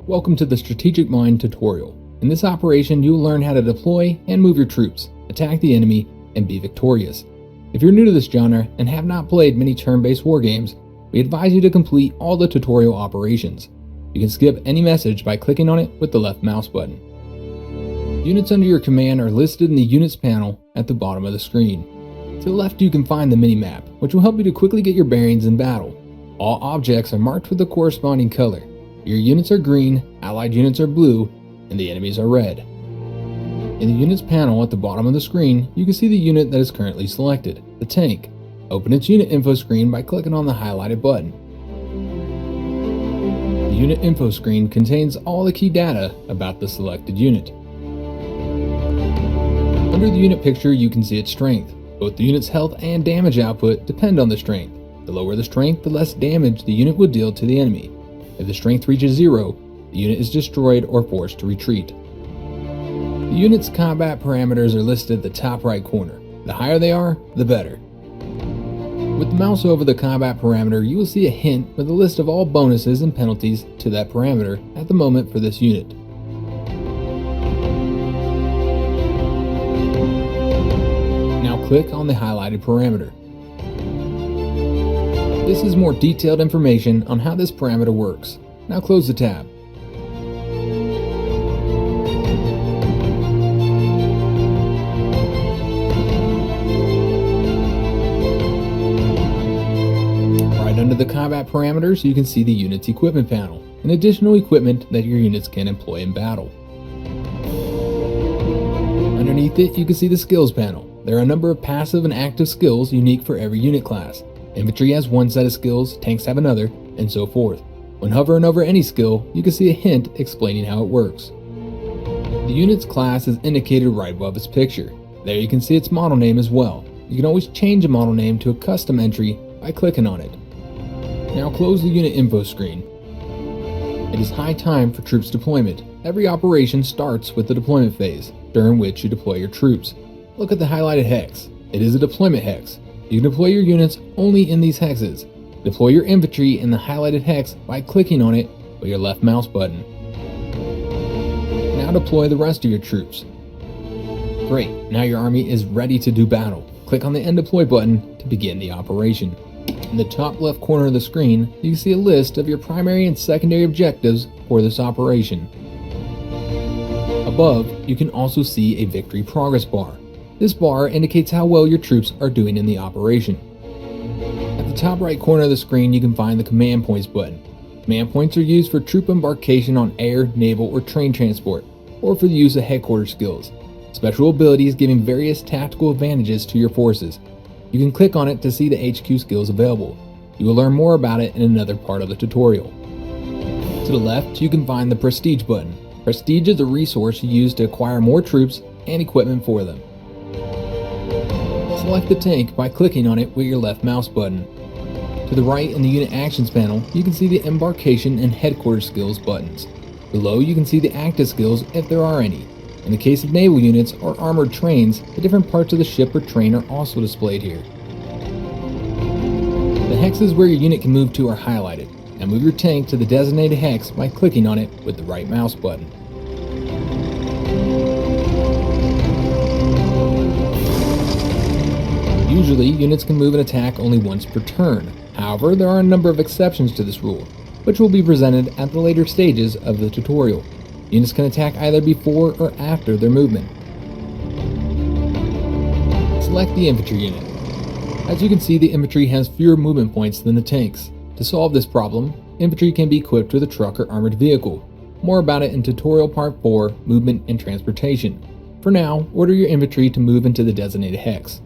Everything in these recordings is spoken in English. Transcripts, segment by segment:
Welcome to the Strategic Mind tutorial. In this operation, you will learn how to deploy and move your troops, attack the enemy, and be victorious. If you're new to this genre and have not played many turn-based wargames, we advise you to complete all the tutorial operations. You can skip any message by clicking on it with the left mouse button. Units under your command are listed in the Units panel at the bottom of the screen. To the left you can find the mini-map, which will help you to quickly get your bearings in battle. All objects are marked with the corresponding color. Your units are green, allied units are blue, and the enemies are red. In the Units panel at the bottom of the screen, you can see the unit that is currently selected, the tank. Open its unit info screen by clicking on the highlighted button. The unit info screen contains all the key data about the selected unit. Under the unit picture, you can see its strength. Both the unit's health and damage output depend on the strength. The lower the strength, the less damage the unit will deal to the enemy. If the strength reaches 0, the unit is destroyed or forced to retreat. The unit's combat parameters are listed at the top right corner. The higher they are, the better. With the mouse over the combat parameter, you will see a hint with a list of all bonuses and penalties to that parameter at the moment for this unit. Now click on the highlighted parameter. This is more detailed information on how this parameter works. Now close the tab. Right under the combat parameters, you can see the unit's equipment panel, and additional equipment that your units can employ in battle. Underneath it, you can see the skills panel. There are a number of passive and active skills unique for every unit class. Infantry has one set of skills, tanks have another, and so forth. When hovering over any skill, you can see a hint explaining how it works. The unit's class is indicated right above its picture. There you can see its model name as well. You can always change a model name to a custom entry by clicking on it. Now close the unit info screen. It is high time for troops deployment. Every operation starts with the deployment phase, during which you deploy your troops. Look at the highlighted hex. It is a deployment hex. You can deploy your units only in these hexes. Deploy your infantry in the highlighted hex by clicking on it with your left mouse button. Now deploy the rest of your troops. Great, now your army is ready to do battle. Click on the End Deploy button to begin the operation. In the top left corner of the screen, you can see a list of your primary and secondary objectives for this operation. Above, you can also see a victory progress bar. This bar indicates how well your troops are doing in the operation. At the top right corner of the screen, you can find the Command Points button. Command Points are used for troop embarkation on air, naval, or train transport, or for the use of headquarters skills. Special abilities giving various tactical advantages to your forces. You can click on it to see the HQ skills available. You will learn more about it in another part of the tutorial. To the left, you can find the Prestige button. Prestige is a resource you use to acquire more troops and equipment for them. Select the tank by clicking on it with your left mouse button. To the right in the Unit Actions panel, you can see the Embarkation and Headquarters skills buttons. Below you can see the active skills if there are any. In the case of naval units or armored trains, the different parts of the ship or train are also displayed here. The hexes where your unit can move to are highlighted. Now move your tank to the designated hex by clicking on it with the right mouse button. Usually, units can move and attack only once per turn. However, there are a number of exceptions to this rule, which will be presented at the later stages of the tutorial. Units can attack either before or after their movement. Select the infantry unit. As you can see, the infantry has fewer movement points than the tanks. To solve this problem, infantry can be equipped with a truck or armored vehicle. More about it in tutorial part 4, Movement and Transportation. For now, order your infantry to move into the designated hex.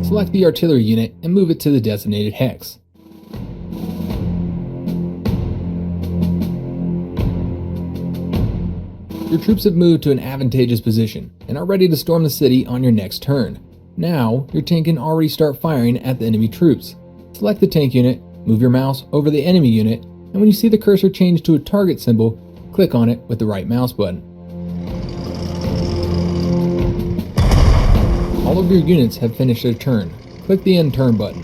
Select the artillery unit and move it to the designated hex. Your troops have moved to an advantageous position and are ready to storm the city on your next turn. Now, your tank can already start firing at the enemy troops. Select the tank unit, move your mouse over the enemy unit, and when you see the cursor change to a target symbol, click on it with the right mouse button. All of your units have finished their turn. Click the End Turn button.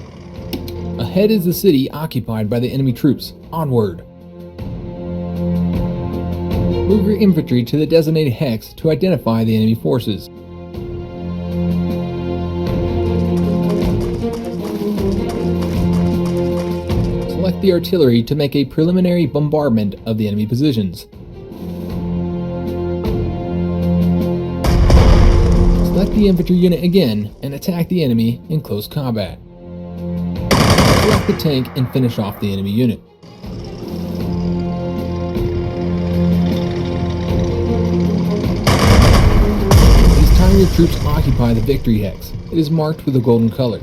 Ahead is the city occupied by the enemy troops. Onward! Move your infantry to the designated hex to identify the enemy forces. Select the artillery to make a preliminary bombardment of the enemy positions. Select the infantry unit again and attack the enemy in close combat. Select the tank and finish off the enemy unit. Your troops occupy the victory hex. It is marked with a golden color.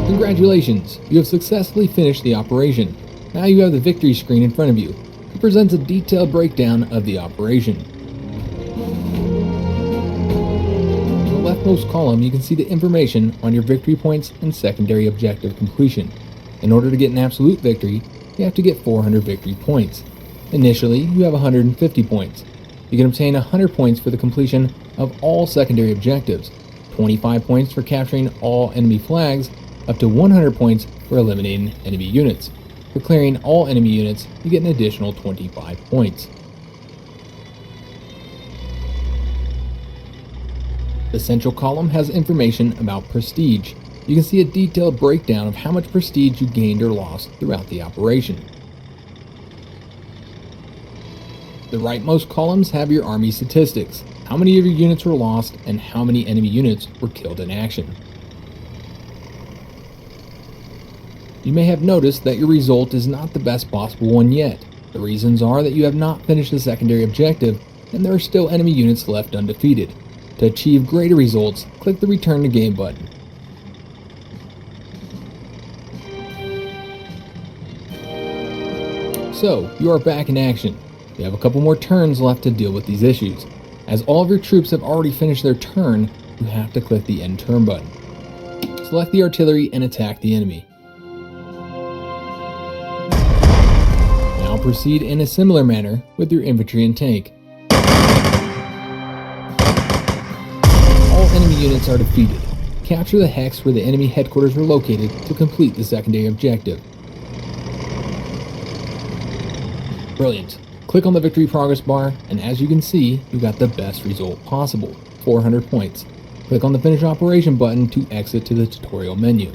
Congratulations! You have successfully finished the operation. Now you have the victory screen in front of you. It presents a detailed breakdown of the operation. Leftmost column, you can see the information on your victory points and secondary objective completion. In order to get an absolute victory, you have to get 400 victory points. Initially, you have 150 points. You can obtain 100 points for the completion of all secondary objectives, 25 points for capturing all enemy flags, up to 100 points for eliminating enemy units. For clearing all enemy units, you get an additional 25 points. The central column has information about prestige. You can see a detailed breakdown of how much prestige you gained or lost throughout the operation. The rightmost columns have your army statistics, how many of your units were lost and how many enemy units were killed in action. You may have noticed that your result is not the best possible one yet. The reasons are that you have not finished the secondary objective and there are still enemy units left undefeated. To achieve greater results, click the Return to Game button. So, you are back in action. You have a couple more turns left to deal with these issues. As all of your troops have already finished their turn, you have to click the End Turn button. Select the artillery and attack the enemy. Now proceed in a similar manner with your infantry and tank. Enemy units are defeated. Capture the hex where the enemy headquarters were located to complete the secondary objective. Brilliant. Click on the victory progress bar and as you can see, you got the best result possible, 400 points. Click on the finish operation button to exit to the tutorial menu.